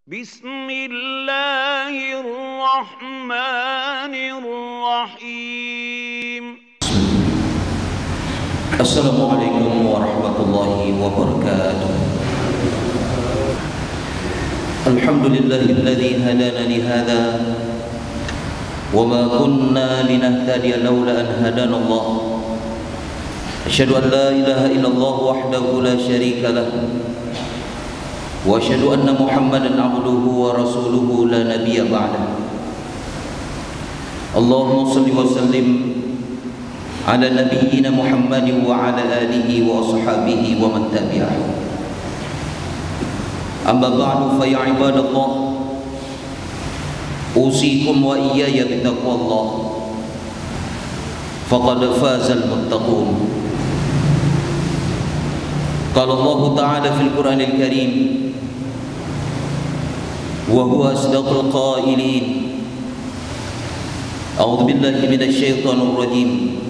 Bismillahirrahmanirrahim. Assalamualaikum warahmatullahi wabarakatuh. Alhamdulillahilladzi hadana li hadza wa ma kunna linahtadiya laula an hadana Allah. Asyhadu an la ilaha illallah wahdahu la syarika lah wa asyhadu anna Muhammadan abduhu wa rasuluhu la nabiyya ba'dah. Allahumma shalli wa sallim ala nabiyyina Muhammadin wa ala alihi wa ashabihi wa man tabi'ahu. Amma ba'du, fa ya ibadallah, usikum wa iyaya bitaqwallah, faqad fazal muttaqun. Qala Allah Ta'ala fil Qur'anil Karim, wa huwa asdaqul qailin. A'udzu billahi minasy syaithanir rajim.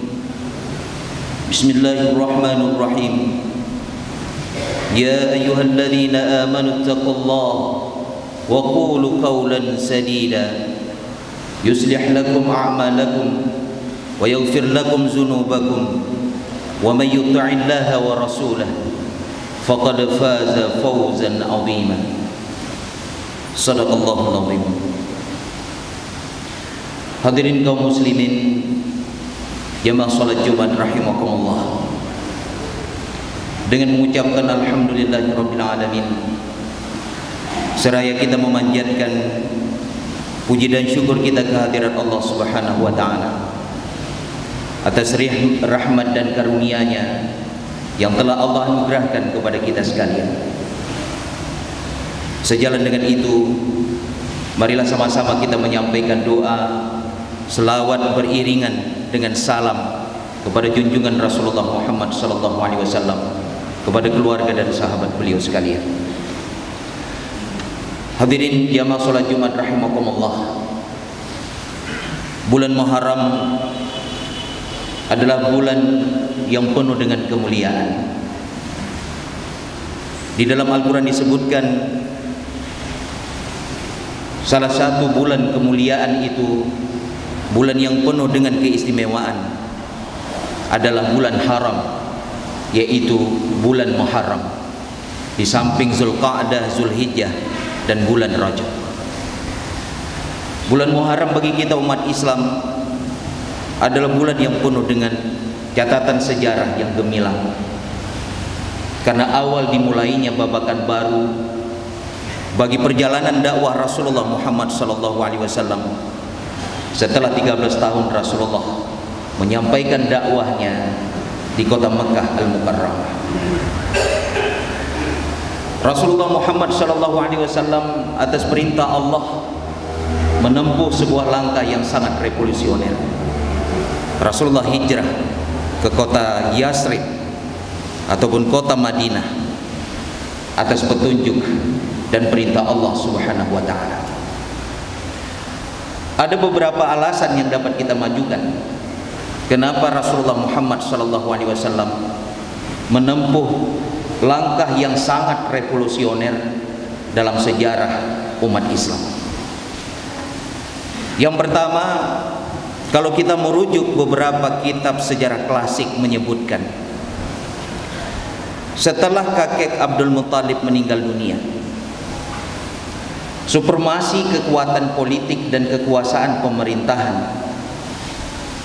Bismillahirrahmanirrahim. Ya ayyuhalladzina amanu taqullaha wa qulu qawlan sadida yuslih lakum a'malakum wa yaghfir lakum dzunubakum wa may yuti'illaha wa rasulahu faqad faza fawzan 'azima. Shadaqallahul 'azim. Hadirin kaum muslimin, jamaah salat Jumat rahimakumullah, dengan mengucapkan alhamdulillahirabbil alamin, seraya kita memanjatkan puji dan syukur kita kehadirat Allah Subhanahu wa taala atas rahmat dan karunia-Nya yang telah Allah anugerahkan kepada kita sekalian. Sejalan dengan itu, marilah sama-sama kita menyampaikan doa selawat beriringan dengan salam kepada junjungan Rasulullah Muhammad sallallahu alaihi wasallam, kepada keluarga dan sahabat beliau sekalian. Hadirin jamaah salat Jumat rahimakumullah, bulan Muharram adalah bulan yang penuh dengan kemuliaan. Di dalam Al-Quran disebutkan salah satu bulan kemuliaan itu, bulan yang penuh dengan keistimewaan, adalah bulan haram, yaitu bulan Muharram, di samping Zulqa'dah, Zulhijjah, dan bulan Rajab. Bulan Muharram bagi kita umat Islam adalah bulan yang penuh dengan catatan sejarah yang gemilang, karena awal dimulainya babakan baru bagi perjalanan dakwah Rasulullah Muhammad SAW. Setelah 13 tahun Rasulullah menyampaikan dakwahnya di kota Mekah Al-Mukarramah, Rasulullah Muhammad SAW atas perintah Allah menempuh sebuah langkah yang sangat revolusioner. Rasulullah hijrah ke kota Yasrib ataupun kota Madinah atas petunjuk dan perintah Allah Subhanahu wa taala. Ada beberapa alasan yang dapat kita majukan kenapa Rasulullah Muhammad SAW menempuh langkah yang sangat revolusioner dalam sejarah umat Islam. Yang pertama, kalau kita merujuk beberapa kitab sejarah klasik menyebutkan, setelah kakek Abdul Muthalib meninggal dunia, supremasi kekuatan politik dan kekuasaan pemerintahan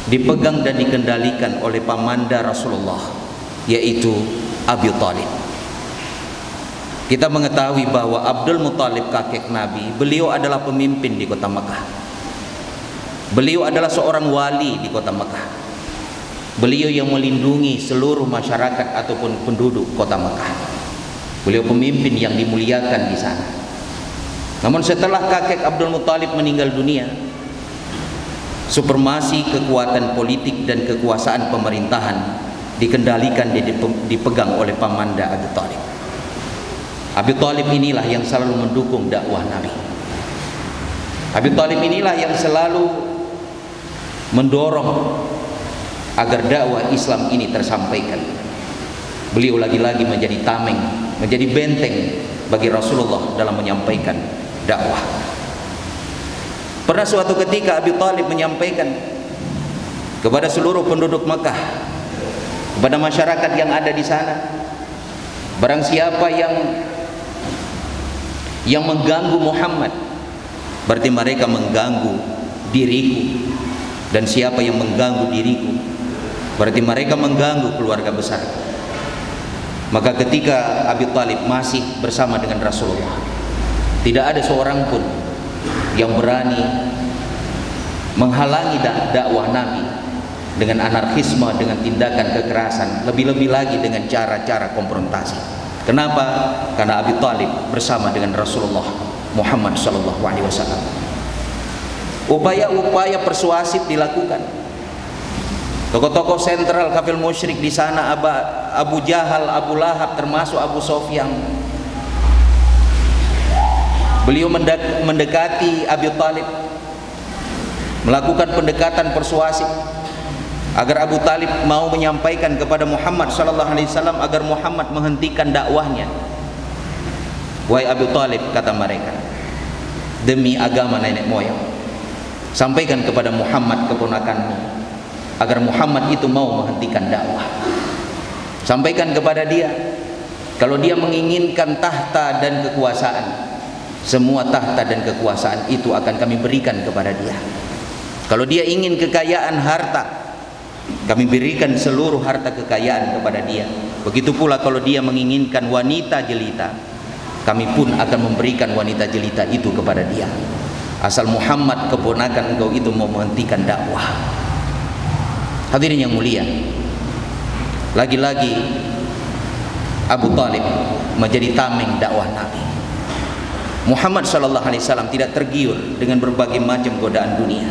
dipegang dan dikendalikan oleh pamanda Rasulullah, yaitu Abi Thalib. Kita mengetahui bahwa Abdul Muthalib, kakek Nabi, beliau adalah pemimpin di kota Mekah. Beliau adalah seorang wali di kota Mekah. Beliau yang melindungi seluruh masyarakat ataupun penduduk kota Mekah. Beliau pemimpin yang dimuliakan di sana. Namun setelah kakek Abdul Muthalib meninggal dunia, supremasi kekuatan politik dan kekuasaan pemerintahan dikendalikan dan dipegang oleh pamanda Abi Thalib. Abi Thalib inilah yang selalu mendukung dakwah Nabi. Abi Thalib inilah yang selalu mendorong agar dakwah Islam ini tersampaikan. Beliau lagi-lagi menjadi tameng, menjadi benteng bagi Rasulullah dalam menyampaikan dakwah. Pernah suatu ketika Abi Thalib menyampaikan kepada seluruh penduduk Mekah, kepada masyarakat yang ada di sana, barang siapa yang mengganggu Muhammad, berarti mereka mengganggu diriku, dan siapa yang mengganggu diriku, berarti mereka mengganggu keluarga besar. Maka ketika Abi Thalib masih bersama dengan Rasulullah, tidak ada seorang pun yang berani menghalangi dakwah Nabi dengan anarkisme, dengan tindakan kekerasan, lebih-lebih lagi dengan cara-cara konfrontasi. Kenapa? Karena Abi Thalib bersama dengan Rasulullah Muhammad SAW. Upaya-upaya persuasif dilakukan. Tokoh-tokoh sentral kafir musyrik di sana, Abu Jahal, Abu Lahab, termasuk Abu Sofyan. Beliau mendekati Abi Thalib, melakukan pendekatan persuasif agar Abu Thalib mau menyampaikan kepada Muhammad SAW agar Muhammad menghentikan dakwahnya. Wahai Abu Thalib, kata mereka, demi agama nenek moyang, sampaikan kepada Muhammad keponakanmu agar Muhammad itu mau menghentikan dakwah. Sampaikan kepada dia, kalau dia menginginkan tahta dan kekuasaan, semua tahta dan kekuasaan itu akan kami berikan kepada dia. Kalau dia ingin kekayaan harta, kami berikan seluruh harta kekayaan kepada dia. Begitu pula kalau dia menginginkan wanita jelita, kami pun akan memberikan wanita jelita itu kepada dia, asal Muhammad keponakan engkau itu mau menghentikan dakwah. Hadirin yang mulia, lagi-lagi Abu Thalib menjadi tameng dakwah Nabi. Muhammad SAW tidak tergiur dengan berbagai macam godaan dunia,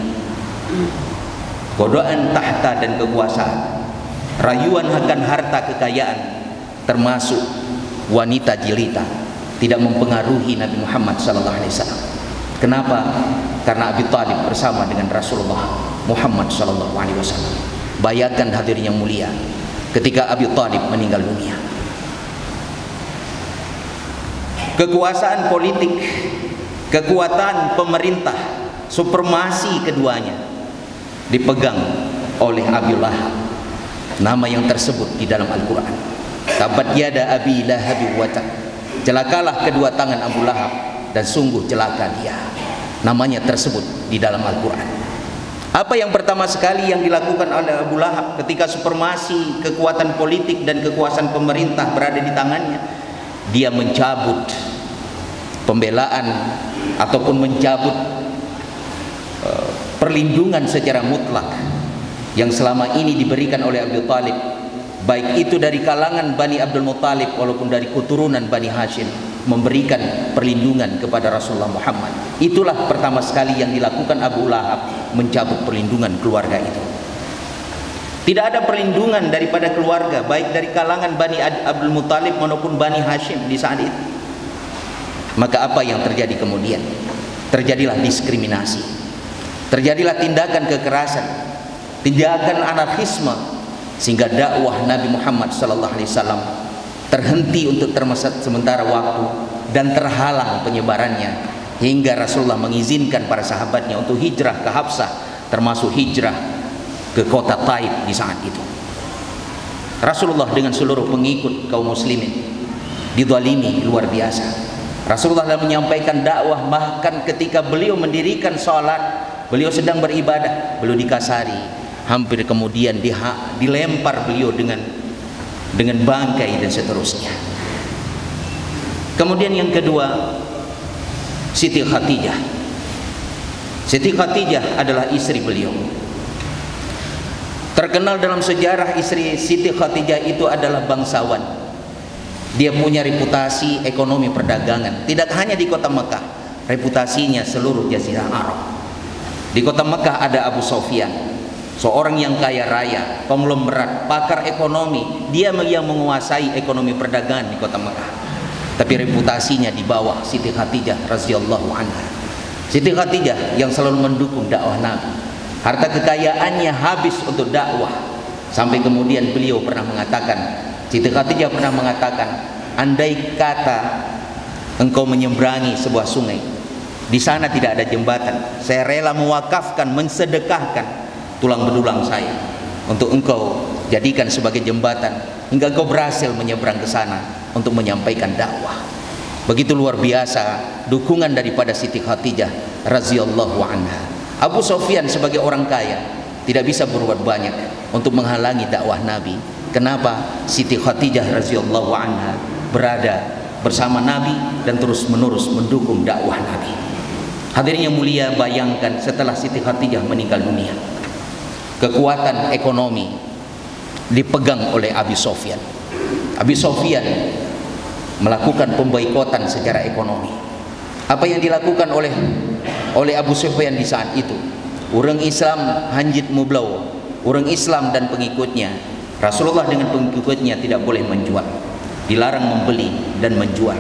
godaan tahta dan kekuasaan, rayuan akan harta kekayaan, termasuk wanita jelita, tidak mempengaruhi Nabi Muhammad SAW. Kenapa? Karena Abi Thalib bersama dengan Rasulullah Muhammad SAW. Bayangkan hadirin yang mulia, ketika Abi Thalib meninggal dunia, kekuasaan politik, kekuatan pemerintah, supremasi keduanya dipegang oleh Abi Lahab, nama yang tersebut di dalam Al-Quran. Tabat yada Abi Lahab wa tab, celakalah kedua tangan Abu Lahab, dan sungguh celaka dia, namanya tersebut di dalam Al-Quran. Apa yang pertama sekali yang dilakukan oleh Abu Lahab ketika supremasi kekuatan politik dan kekuasaan pemerintah berada di tangannya? Dia mencabut pembelaan ataupun mencabut perlindungan secara mutlak yang selama ini diberikan oleh Abi Thalib, baik itu dari kalangan Bani Abdul Muttalib walaupun dari keturunan Bani Hashim, memberikan perlindungan kepada Rasulullah Muhammad. Itulah pertama sekali yang dilakukan Abu Lahab, mencabut perlindungan keluarga itu. Tidak ada perlindungan daripada keluarga, baik dari kalangan Bani Abdul Muttalib maupun Bani Hashim di saat itu. Maka apa yang terjadi kemudian? Terjadilah diskriminasi, terjadilah tindakan kekerasan, tindakan anarkisme, sehingga dakwah Nabi Muhammad SAW terhenti untuk sementara waktu dan terhalang penyebarannya, hingga Rasulullah mengizinkan para sahabatnya untuk hijrah ke Habsah, termasuk hijrah ke kota Taif di saat itu. Rasulullah dengan seluruh pengikut kaum muslimin dizalimi luar biasa. Rasulullah menyampaikan dakwah, bahkan ketika beliau mendirikan sholat, beliau sedang beribadah, beliau dikasari, hampir kemudian dilempar beliau dengan bangkai dan seterusnya. Kemudian yang kedua, Siti Khadijah. Siti Khadijah adalah istri beliau. Terkenal dalam sejarah istri Siti Khadijah itu adalah bangsawan. Dia punya reputasi ekonomi perdagangan, tidak hanya di kota Mekah, reputasinya seluruh Jazirah Arab. Di kota Mekah ada Abu Sofyan, seorang yang kaya raya, konglomerat, pakar ekonomi. Dia yang menguasai ekonomi perdagangan di kota Mekah. Tapi reputasinya di bawah Siti Khadijah radhiyallahu anha. Siti Khadijah yang selalu mendukung dakwah Nabi. Harta kekayaannya habis untuk dakwah, sampai kemudian beliau pernah mengatakan, Siti Khadijah pernah mengatakan, andai kata engkau menyeberangi sebuah sungai Di sana tidak ada jembatan. Saya rela mewakafkan, mensedekahkan tulang belulang saya untuk engkau jadikan sebagai jembatan hingga engkau berhasil menyeberang ke sana untuk menyampaikan dakwah. Begitu luar biasa dukungan daripada Siti Khadijah radhiyallahu anha. Abu Sufyan sebagai orang kaya tidak bisa berbuat banyak untuk menghalangi dakwah Nabi. Kenapa? Siti Khadijah radhiyallahu anha berada bersama Nabi dan terus menerus mendukung dakwah Nabi. Hadirin yang mulia, bayangkan setelah Siti Khadijah meninggal dunia, kekuatan ekonomi dipegang oleh Abi Sufyan. Abi Sufyan melakukan pemboikotan secara ekonomi. Apa yang dilakukan oleh Abu Sufyan di saat itu? Orang Islam hanjit mublaw, orang Islam dan pengikutnya, Rasulullah dengan pengikutnya tidak boleh menjual, dilarang membeli dan menjual.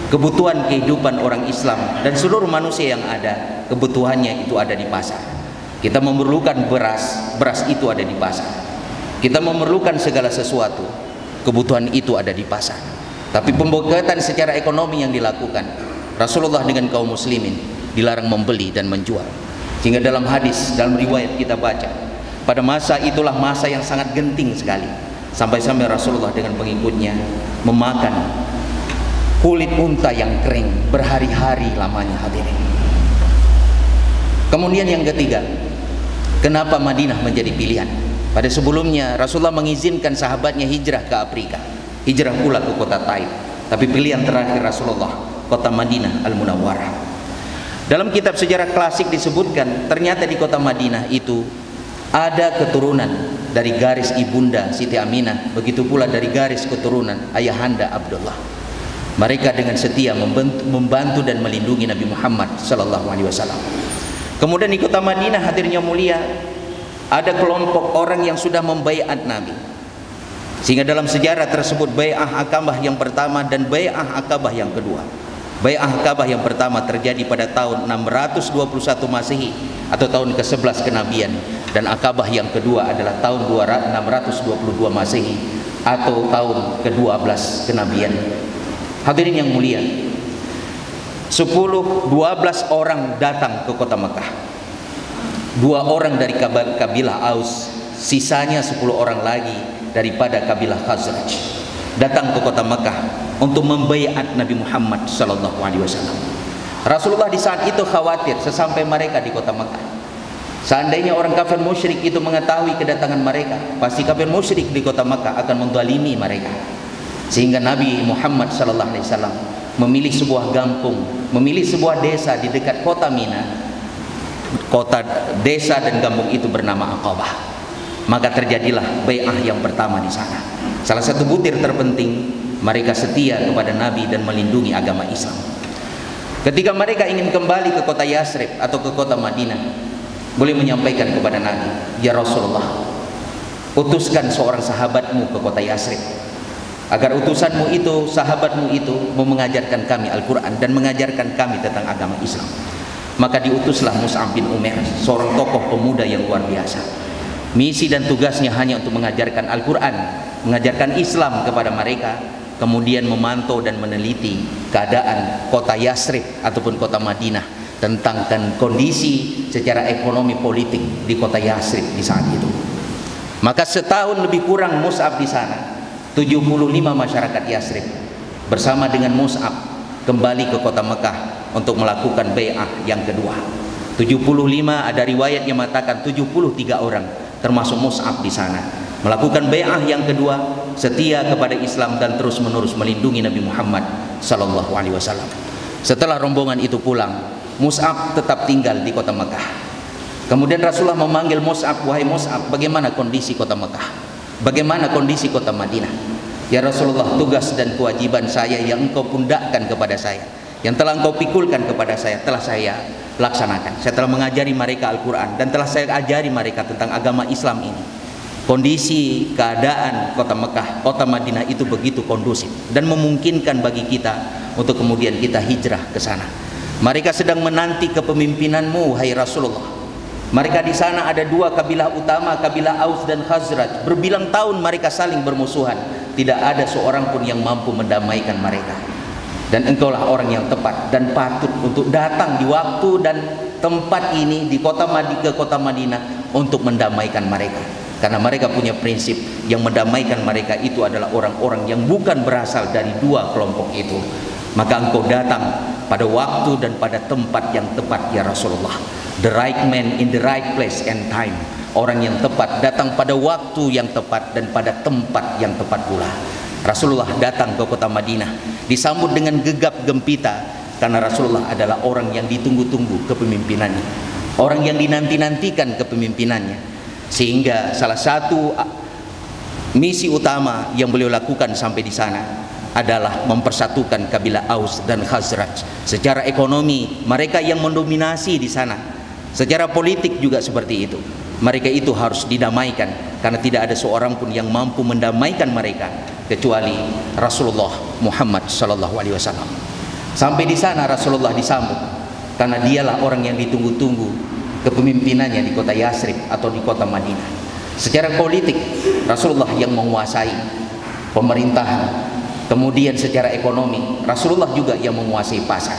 Kebutuhan kehidupan orang Islam dan seluruh manusia yang ada, kebutuhannya itu ada di pasar. Kita memerlukan beras, beras itu ada di pasar. Kita memerlukan segala sesuatu, kebutuhan itu ada di pasar. Tapi pemboikotan secara ekonomi yang dilakukan, Rasulullah dengan kaum muslimin dilarang membeli dan menjual. Sehingga dalam hadis, dalam riwayat kita baca, pada masa itulah masa yang sangat genting sekali. Sampai-sampai Rasulullah dengan pengikutnya memakan kulit unta yang kering berhari-hari lamanya, hadirin. Kemudian yang ketiga, kenapa Madinah menjadi pilihan? Pada sebelumnya Rasulullah mengizinkan sahabatnya hijrah ke Afrika, hijrah pula ke kota Taif. Tapi pilihan terakhir Rasulullah kota Madinah Al-Munawwarah. Dalam kitab sejarah klasik disebutkan ternyata di kota Madinah itu ada keturunan dari garis ibunda Siti Aminah, begitu pula dari garis keturunan ayahanda Abdullah. Mereka dengan setia membantu dan melindungi Nabi Muhammad sallallahu alaihi wasallam. Kemudian di kota Madinah, hadirnya mulia, ada kelompok orang yang sudah membaiat Nabi. Sehingga dalam sejarah tersebut bai'ah Aqabah yang pertama dan bai'ah Aqabah yang kedua. Bai'ah Aqabah yang pertama terjadi pada tahun 621 Masehi atau tahun ke-11 kenabian, dan Aqabah yang kedua adalah tahun 622 Masehi atau tahun ke-12 kenabian. Hadirin yang mulia, 10-12 orang datang ke kota Mekah. 2 orang dari kabilah Aus, sisanya 10 orang lagi daripada kabilah Khazraj datang ke kota Mekah untuk membaiat Nabi Muhammad sallallahu alaihi wasallam. Rasulullah di saat itu khawatir sesampai mereka di kota Mekah, seandainya orang kafir musyrik itu mengetahui kedatangan mereka, pasti kafir musyrik di kota Mekah akan menzalimi mereka. Sehingga Nabi Muhammad sallallahu alaihi wasallam memilih sebuah kampung, memilih sebuah desa di dekat kota Mina. Kota, desa dan kampung itu bernama Aqabah. Maka terjadilah bai'ah yang pertama di sana. Salah satu butir terpenting, mereka setia kepada Nabi dan melindungi agama Islam. Ketika mereka ingin kembali ke kota Yasrib atau ke kota Madinah, boleh menyampaikan kepada Nabi, "Ya Rasulullah, utuskan seorang sahabatmu ke kota Yasrib, agar utusanmu itu, sahabatmu itu mau mengajarkan kami Al-Quran dan mengajarkan kami tentang agama Islam." Maka diutuslah Mus'ab bin Umair, seorang tokoh pemuda yang luar biasa. Misi dan tugasnya hanya untuk mengajarkan Al-Quran, mengajarkan Islam kepada mereka, kemudian memantau dan meneliti keadaan kota Yasrib ataupun kota Madinah, tentang kondisi secara ekonomi politik di kota Yasrib di saat itu. Maka setahun lebih kurang Mus'ab di sana, 75 masyarakat Yasrib bersama dengan Mus'ab kembali ke kota Mekah untuk melakukan bai'ah yang kedua. 75, ada riwayat yang mengatakan 73 orang termasuk Mus'ab di sana melakukan bai'ah yang kedua, setia kepada Islam dan terus menerus melindungi Nabi Muhammad sallallahu alaihi wasallam. Setelah rombongan itu pulang, Mus'ab tetap tinggal di kota Mekah. Kemudian Rasulullah memanggil Mus'ab, "Wahai Mus'ab, bagaimana kondisi kota Mekah? Bagaimana kondisi kota Madinah?" "Ya Rasulullah, tugas dan kewajiban saya yang engkau pundakkan kepada saya, yang telah engkau pikulkan kepada saya, telah saya laksanakan. Saya telah mengajari mereka Al-Quran dan telah saya ajari mereka tentang agama Islam ini. Kondisi keadaan kota Mekah, kota Madinah itu begitu kondusif dan memungkinkan bagi kita untuk kemudian kita hijrah ke sana. Mereka sedang menanti kepemimpinanmu, hai Rasulullah. Mereka di sana ada 2 kabilah utama, kabilah Aus dan Khazraj. Berbilang tahun mereka saling bermusuhan. Tidak ada seorang pun yang mampu mendamaikan mereka. Dan engkaulah orang yang tepat dan patut untuk datang di waktu dan tempat ini di kota Madinah untuk mendamaikan mereka. Karena mereka punya prinsip yang mendamaikan mereka itu adalah orang-orang yang bukan berasal dari dua kelompok itu. Maka engkau datang pada waktu dan pada tempat yang tepat ya Rasulullah. The right man in the right place and time. Orang yang tepat datang pada waktu yang tepat dan pada tempat yang tepat pula. Rasulullah datang ke kota Madinah disambut dengan gegap gempita karena Rasulullah adalah orang yang ditunggu-tunggu kepemimpinannya, orang yang dinanti-nantikan kepemimpinannya. Sehingga salah satu misi utama yang beliau lakukan sampai di sana adalah mempersatukan kabilah Aus dan Khazraj. Secara ekonomi mereka yang mendominasi di sana, secara politik juga seperti itu. Mereka itu harus didamaikan karena tidak ada seorang pun yang mampu mendamaikan mereka kecuali Rasulullah Muhammad sallallahu alaihi wasallam. Sampai di sana Rasulullah disambut karena dialah orang yang ditunggu-tunggu kepemimpinannya di kota Yasrib atau di kota Madinah. Secara politik Rasulullah yang menguasai pemerintahan, kemudian secara ekonomi Rasulullah juga yang menguasai pasar.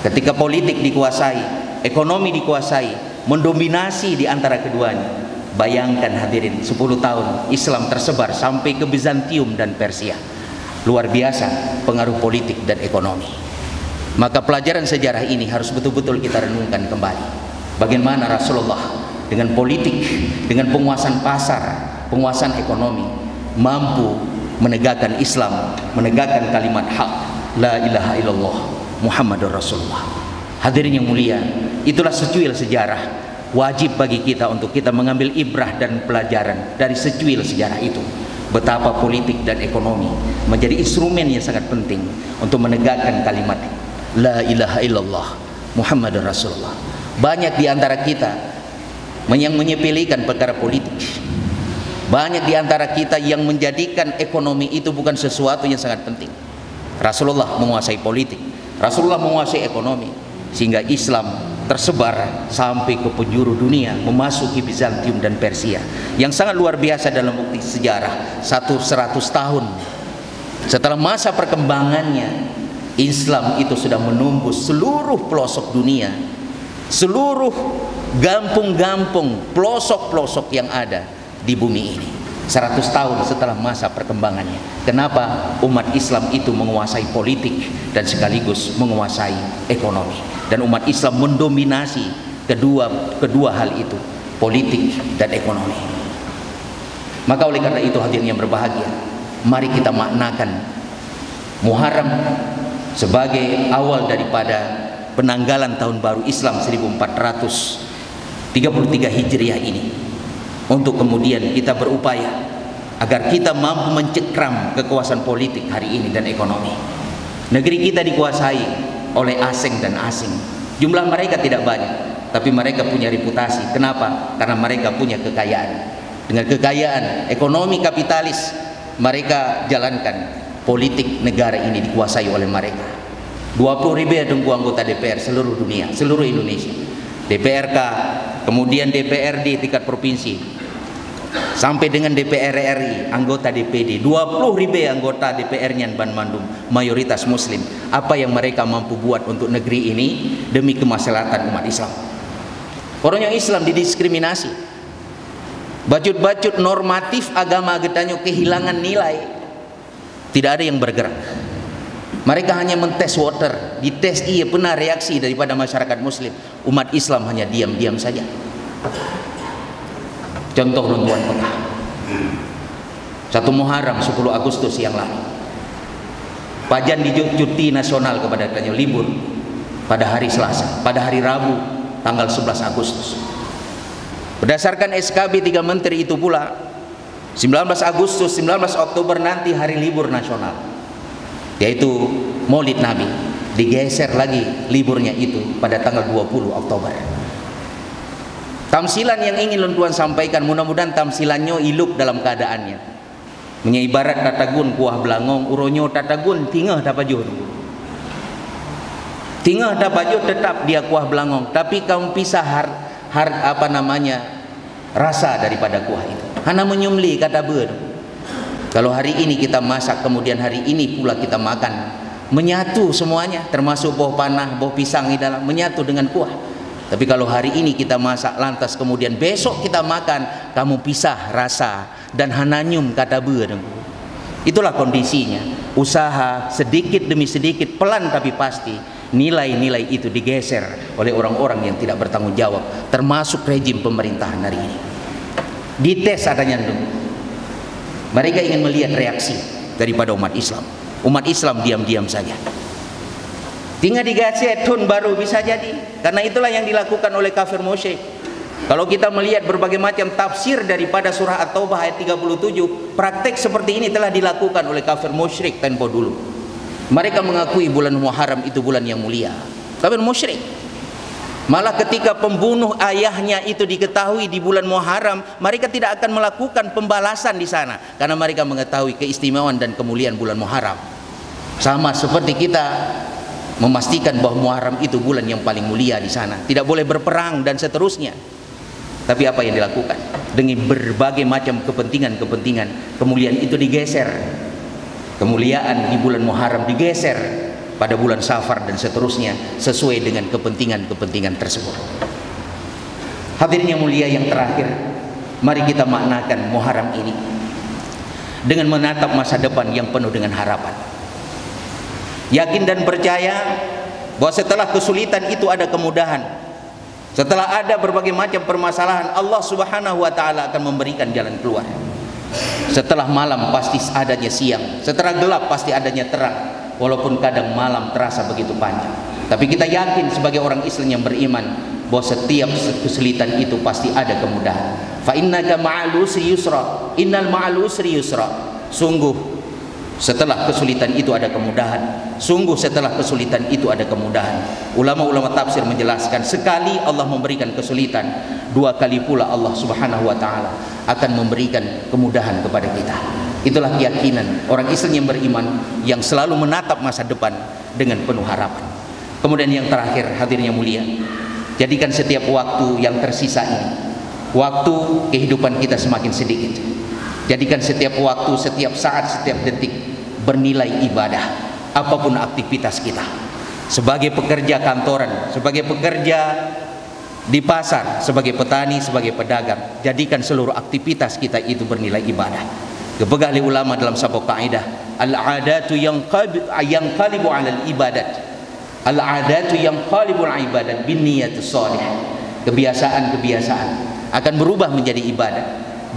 Ketika politik dikuasai, ekonomi dikuasai, mendominasi di antara keduanya. Bayangkan hadirin, 10 tahun Islam tersebar sampai ke Bizantium dan Persia. Luar biasa pengaruh politik dan ekonomi. Maka pelajaran sejarah ini harus betul-betul kita renungkan kembali. Bagaimana Rasulullah dengan politik, dengan penguasaan pasar, penguasaan ekonomi mampu menegakkan Islam, menegakkan kalimat hak la ilaha illallah Muhammadur Rasulullah. Hadirin yang mulia, itulah secuil sejarah. Wajib bagi kita untuk kita mengambil ibrah dan pelajaran dari secuil sejarah itu. Betapa politik dan ekonomi menjadi instrumen yang sangat penting untuk menegakkan kalimat la ilaha illallah Muhammadur Rasulullah. Banyak di antara kita yang menyepelekan perkara politik. Banyak di antara kita yang menjadikan ekonomi itu bukan sesuatu yang sangat penting. Rasulullah menguasai politik, Rasulullah menguasai ekonomi, sehingga Islam tersebar sampai ke penjuru dunia, memasuki Bizantium dan Persia. Yang sangat luar biasa dalam bukti sejarah, 100 tahun setelah masa perkembangannya, Islam itu sudah menembus seluruh pelosok dunia, seluruh gampung-gampung, pelosok-pelosok yang ada di bumi ini. 100 tahun setelah masa perkembangannya. Kenapa umat Islam itu menguasai politik dan sekaligus menguasai ekonomi, dan umat Islam mendominasi kedua hal itu, politik dan ekonomi. Maka oleh karena itu hadirin yang berbahagia, mari kita maknakan Muharram sebagai awal daripada penanggalan tahun baru Islam 1433 Hijriah ini, untuk kemudian kita berupaya agar kita mampu mencekram kekuasaan politik hari ini dan ekonomi. Negeri kita dikuasai oleh asing dan asing. Jumlah mereka tidak banyak, tapi mereka punya reputasi. Kenapa? Karena mereka punya kekayaan. Dengan kekayaan ekonomi kapitalis, mereka jalankan politik negara ini dikuasai oleh mereka. 20.000 anggota DPR seluruh dunia, seluruh Indonesia. DPRK, kemudian DPRD tingkat provinsi, sampai dengan DPR RI, anggota DPD, 20.000 anggota DPR-nya Ban Mandum, mayoritas Muslim. Apa yang mereka mampu buat untuk negeri ini demi kemaslahatan umat Islam? Orang yang Islam didiskriminasi, bajut-bajut normatif agama getanyo kehilangan nilai, tidak ada yang bergerak. Mereka hanya mentes water, dites iya pernah reaksi daripada masyarakat Muslim. Umat Islam hanya diam-diam saja. Contoh tuan Pekah, 1 Muharram 10 Agustus yang lalu, Pajan cuti nasional kepada katanya libur pada hari Selasa, pada hari Rabu tanggal 11 Agustus. Berdasarkan SKB 3 Menteri itu pula, 19 Agustus, 19 Oktober nanti hari libur nasional, yaitu Maulid Nabi, digeser lagi liburnya itu pada tanggal 20 Oktober. Tamsilan yang ingin Tuan sampaikan, mudah-mudahan tamsilannya iluk dalam keadaannya. Menyaibarat tatagun kuah belangong, uronyo tatagun tingah tapajur. Tingah tapajur tetap dia kuah belangong, tapi kaum pisah rasa daripada kuah itu. Hana menyumli kata ber. Kalau hari ini kita masak, kemudian hari ini pula kita makan menyatu semuanya, termasuk buah panah, buah pisang di dalam, menyatu dengan kuah. Tapi kalau hari ini kita masak lantas kemudian besok kita makan, kamu pisah rasa dan hananyum kata beurang. Itulah kondisinya. Usaha sedikit demi sedikit, pelan tapi pasti, nilai-nilai itu digeser oleh orang-orang yang tidak bertanggung jawab, termasuk rejim pemerintahan hari ini. Dites adanya dulu. Mereka ingin melihat reaksi daripada umat Islam. Umat Islam diam-diam saja. Tinggal digaset tun baru bisa jadi. Karena itulah yang dilakukan oleh kafir musyrik. Kalau kita melihat berbagai macam tafsir daripada surah At-Taubah ayat 37, praktek seperti ini telah dilakukan oleh kafir musyrik tempo dulu. Mereka mengakui bulan Muharram itu bulan yang mulia. Kafir musyrik. Malah ketika pembunuh ayahnya itu diketahui di bulan Muharram, mereka tidak akan melakukan pembalasan di sana karena mereka mengetahui keistimewaan dan kemuliaan bulan Muharram. Sama seperti kita memastikan bahwa Muharram itu bulan yang paling mulia di sana, tidak boleh berperang dan seterusnya. Tapi apa yang dilakukan? Dengan berbagai macam kepentingan-kepentingan, kemuliaan itu digeser. Kemuliaan di bulan Muharram digeser pada bulan Safar dan seterusnya sesuai dengan kepentingan-kepentingan tersebut. Hadirin yang mulia yang terakhir, mari kita maknakan Muharram ini dengan menatap masa depan yang penuh dengan harapan. Yakin dan percaya bahwa setelah kesulitan itu ada kemudahan. Setelah ada berbagai macam permasalahan, Allah Subhanahu wa taala akan memberikan jalan keluar. Setelah malam pasti adanya siang, setelah gelap pasti adanya terang. Walaupun kadang malam terasa begitu panjang, tapi kita yakin sebagai orang Islam yang beriman bahwa setiap kesulitan itu pasti ada kemudahan. Fa innaka ma'al usri yusra, innal ma'al usri yusra. Sungguh setelah kesulitan itu ada kemudahan. Sungguh setelah kesulitan itu ada kemudahan. Ulama-ulama tafsir menjelaskan, sekali Allah memberikan kesulitan, dua kali pula Allah Subhanahu wa taala akan memberikan kemudahan kepada kita. Itulah keyakinan orang Islam yang beriman yang selalu menatap masa depan dengan penuh harapan. Kemudian yang terakhir, hadirin yang mulia, jadikan setiap waktu yang tersisa ini waktu kehidupan kita semakin sedikit. Jadikan setiap waktu, setiap saat, setiap detik bernilai ibadah, apapun aktivitas kita. Sebagai pekerja kantoran, sebagai pekerja di pasar, sebagai petani, sebagai pedagang, jadikan seluruh aktivitas kita itu bernilai ibadah. Dipegang oleh ulama dalam sebuah kaidah, al-adatu yanqalibu 'ala al-ibadat. Al-adatu yanqalibu 'ala al-ibadat bin niyyati shalihah. Kebiasaan-kebiasaan akan berubah menjadi ibadah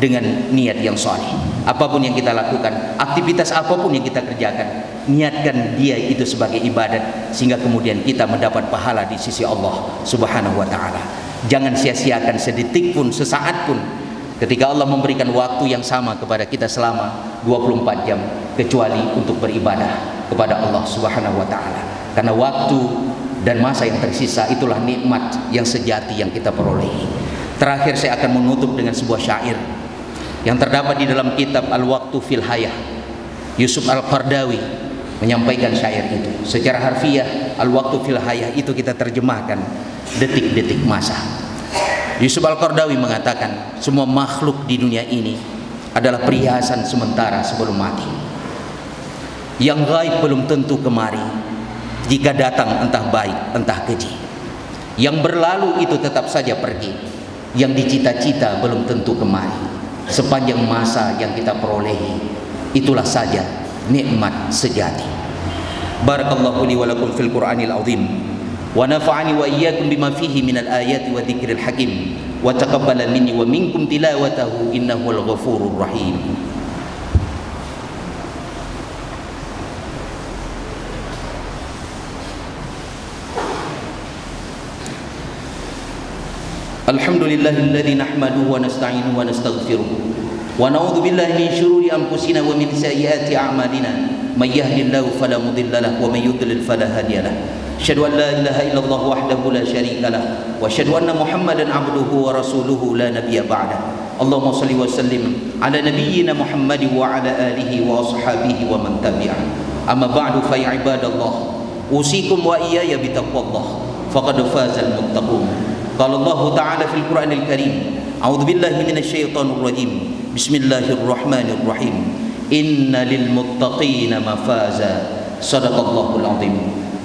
dengan niat yang saleh. Apapun yang kita lakukan, aktivitas apapun yang kita kerjakan, niatkan dia itu sebagai ibadat sehingga kemudian kita mendapat pahala di sisi Allah Subhanahu wa taala. Jangan sia-siakan sedetik pun, sesaat pun ketika Allah memberikan waktu yang sama kepada kita selama 24 jam kecuali untuk beribadah kepada Allah Subhanahu wa taala. Karena waktu dan masa yang tersisa itulah nikmat yang sejati yang kita peroleh. Terakhir saya akan menutup dengan sebuah syair yang terdapat di dalam kitab Al-Waqtu fil Hayah. Yusuf Al-Qardawi menyampaikan syair itu. Secara harfiah Al-Waqtu fil Hayah itu kita terjemahkan detik-detik masa. Yusuf Al-Qardawi mengatakan, semua makhluk di dunia ini adalah perhiasan sementara sebelum mati. Yang gaib belum tentu kemari, jika datang entah baik entah keji. Yang berlalu itu tetap saja pergi, yang dicita-cita belum tentu kemari. Sepanjang masa yang kita perolehi, itulah saja nikmat sejati. Barakallahu li wa lakum fil Qur'anil azim, wa nafa'ani wa iyyakum bima fihi minal ayati wa dzikril hakim, wa taqabbala minni wa minkum tilawatahu innahu al-ghafurur rahim. Alhamdulillahilladzi nahmaduhu wa nasta'inuhu wa nastaghfiruh wa na'udzu billahi min shururi anfusina wa min sayyiati a'malina may yahdihillahu fala mudilla lahu wa may yudlil fala hadiya lahu. Asyhadu an la ilaha illallah wahdahu la syarika lahu wa asyhadu anna Muhammadan 'abduhu wa rasuluhu la nabiyya ba'da. Allahumma shalli wa sallim ala nabiyyina Muhammadin wa ala alihi wa ashabihi wa man tabi'ah. Amma ba'du fa ya ibadallah, usikum wa iyaya bi taqwallah faqad fazal muttaqun. Qala Allah Ta'ala fil Qur'anil Karim, a'udzu billahi minasy syaithanir rajim. Bismillahirrahmanirrahim. Inna lil muttaqina mafaza Sadaqallahul azim.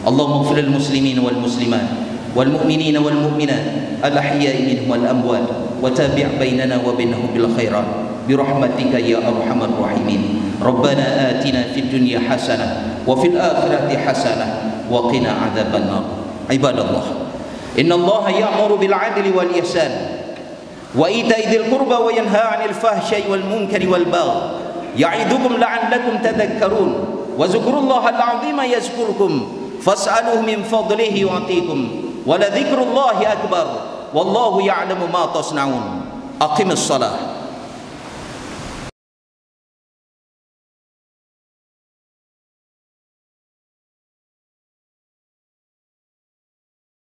Allahumma ighfir lil muslimin wal muslimat wal mu'minin wal mu'minat al ahya'i minhum wal amwat wa tabi' bainana wa bainahum bil khairat bi rahmatika ya arhamar rahimin. Rabbana atina fid dunya hasanah wa fil akhirati hasanah wa qina adzaban nar. Ibadallah, innallaha ya'muru bil 'adli wal ihsan wa ita'i dzil qurba wa yanha 'anil fahsya'i wal munkari wal baghi ya'idukum la'allakum tadhakkarun wa dzkurullaha al-'azima yazkurkum fas'aluhu min fadlihi yu'tikum wa la dzikrullahi akbar wallahu ya'lamu ma tasna'un. Aqimis shalah.